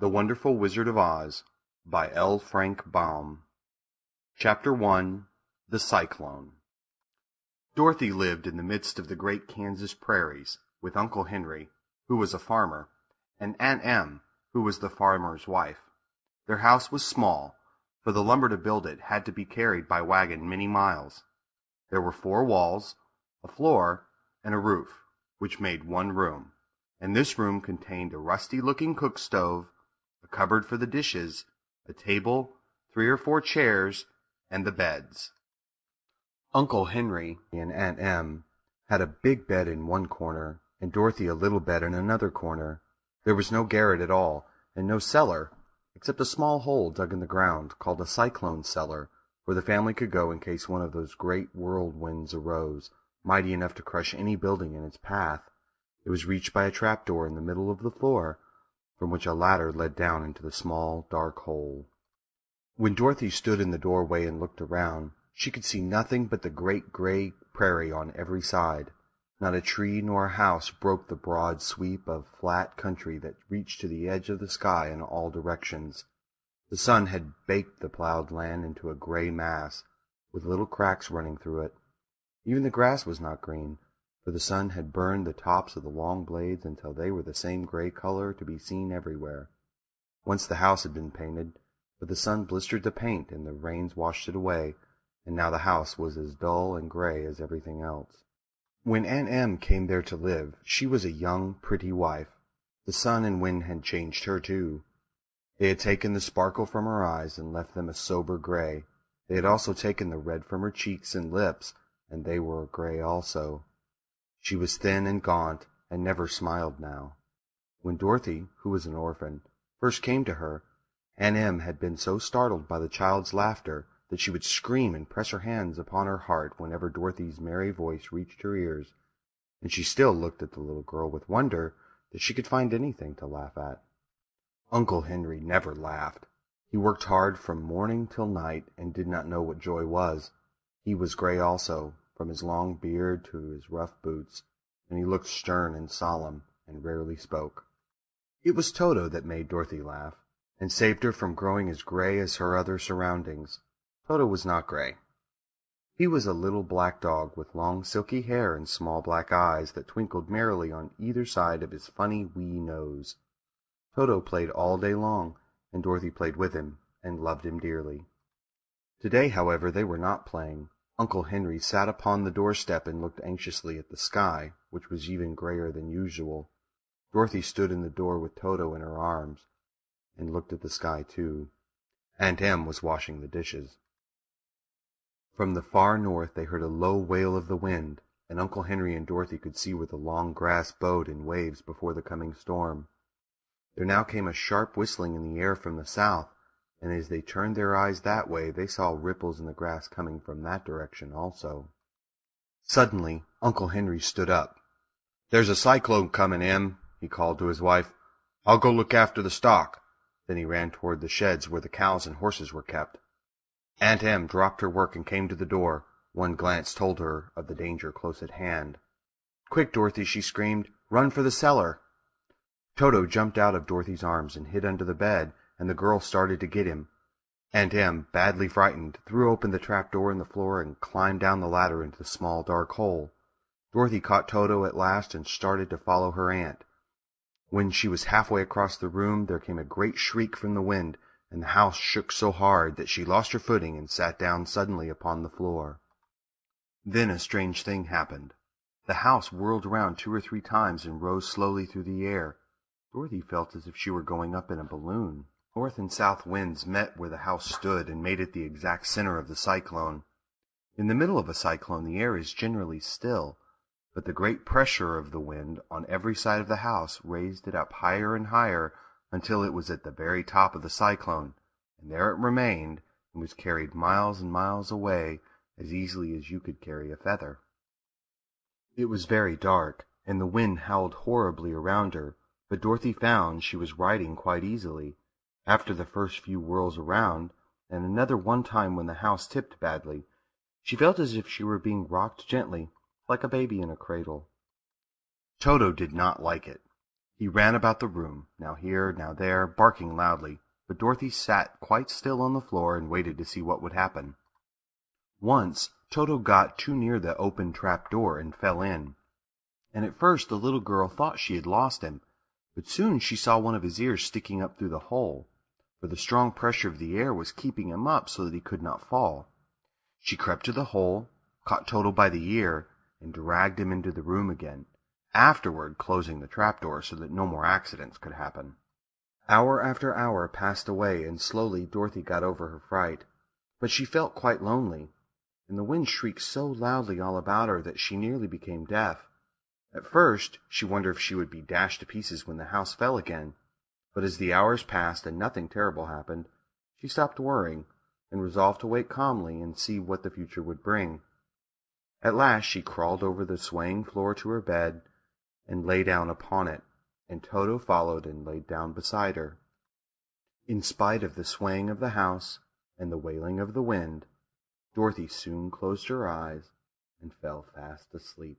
The Wonderful Wizard of Oz by L. Frank Baum. Chapter 1. The Cyclone. Dorothy lived in the midst of the great Kansas prairies, with Uncle Henry, who was a farmer, and Aunt Em, who was the farmer's wife. Their house was small, for the lumber to build it had to be carried by wagon many miles. There were 4 walls, a floor, and a roof, which made one room, and this room contained a rusty-looking cook stove, a cupboard for the dishes, a table, 3 or 4 chairs, and the beds. Uncle Henry and Aunt Em had a big bed in one corner, and Dorothy a little bed in another corner. There was no garret at all, and no cellar, except a small hole dug in the ground, called a cyclone cellar, where the family could go in case one of those great whirlwinds arose, mighty enough to crush any building in its path. It was reached by a trapdoor in the middle of the floor, from which a ladder led down into the small, dark hole. When Dorothy stood in the doorway and looked around, she could see nothing but the great gray prairie on every side. Not a tree nor a house broke the broad sweep of flat country that reached to the edge of the sky in all directions. The sun had baked the plowed land into a gray mass, with little cracks running through it. Even the grass was not green, for the sun had burned the tops of the long blades until they were the same gray color to be seen everywhere. Once the house had been painted, but the sun blistered the paint and the rains washed it away, and now the house was as dull and gray as everything else. When Aunt Em came there to live, she was a young, pretty wife. The sun and wind had changed her, too. They had taken the sparkle from her eyes and left them a sober gray. They had also taken the red from her cheeks and lips, and they were gray also. She was thin and gaunt, and never smiled now. When Dorothy, who was an orphan, first came to her, Aunt Em had been so startled by the child's laughter that she would scream and press her hands upon her heart whenever Dorothy's merry voice reached her ears, and she still looked at the little girl with wonder that she could find anything to laugh at. Uncle Henry never laughed. He worked hard from morning till night and did not know what joy was. He was gray also, from his long beard to his rough boots, and he looked stern and solemn, and rarely spoke. It was Toto that made Dorothy laugh, and saved her from growing as gray as her other surroundings. Toto was not gray. He was a little black dog with long silky hair and small black eyes that twinkled merrily on either side of his funny wee nose. Toto played all day long, and Dorothy played with him, and loved him dearly. Today, however, they were not playing. Uncle Henry sat upon the doorstep and looked anxiously at the sky, which was even grayer than usual. Dorothy stood in the door with Toto in her arms, and looked at the sky too. Aunt Em was washing the dishes. From the far north they heard a low wail of the wind, and Uncle Henry and Dorothy could see where the long grass bowed in waves before the coming storm. There now came a sharp whistling in the air from the south, and as they turned their eyes that way they saw ripples in the grass coming from that direction also. Suddenly Uncle Henry stood up. "There's a cyclone coming, Em," he called to his wife. "I'll go look after the stock." Then he ran toward the sheds where the cows and horses were kept. Aunt Em dropped her work and came to the door. One glance told her of the danger close at hand. "Quick, Dorothy," she screamed. "Run for the cellar." Toto jumped out of Dorothy's arms and hid under the bed, and the girl started to get him. Aunt Em, badly frightened, threw open the trap-door in the floor and climbed down the ladder into the small dark hole. Dorothy caught Toto at last and started to follow her aunt. When she was halfway across the room there came a great shriek from the wind, and the house shook so hard that she lost her footing and sat down suddenly upon the floor. Then a strange thing happened. The house whirled around 2 or 3 times and rose slowly through the air. Dorothy felt as if she were going up in a balloon. North and south winds met where the house stood and made it the exact center of the cyclone. In the middle of a cyclone the air is generally still, but the great pressure of the wind on every side of the house raised it up higher and higher until it was at the very top of the cyclone, and there it remained and was carried miles and miles away as easily as you could carry a feather. It was very dark, and the wind howled horribly around her, but Dorothy found she was riding quite easily. After the first few whirls around, and another one time when the house tipped badly, she felt as if she were being rocked gently, like a baby in a cradle. Toto did not like it. He ran about the room, now here, now there, barking loudly, but Dorothy sat quite still on the floor and waited to see what would happen. Once Toto got too near the open trap-door and fell in, and at first the little girl thought she had lost him, but soon she saw one of his ears sticking up through the hole, for the strong pressure of the air was keeping him up so that he could not fall. She crept to the hole, caught Toto by the ear, and dragged him into the room again, afterward closing the trapdoor so that no more accidents could happen. Hour after hour passed away, and slowly Dorothy got over her fright, but she felt quite lonely, and the wind shrieked so loudly all about her that she nearly became deaf. At first she wondered if she would be dashed to pieces when the house fell again, but as the hours passed and nothing terrible happened, she stopped worrying, and resolved to wait calmly and see what the future would bring. At last she crawled over the swaying floor to her bed, and lay down upon it, and Toto followed and laid down beside her. In spite of the swaying of the house and the wailing of the wind, Dorothy soon closed her eyes and fell fast asleep.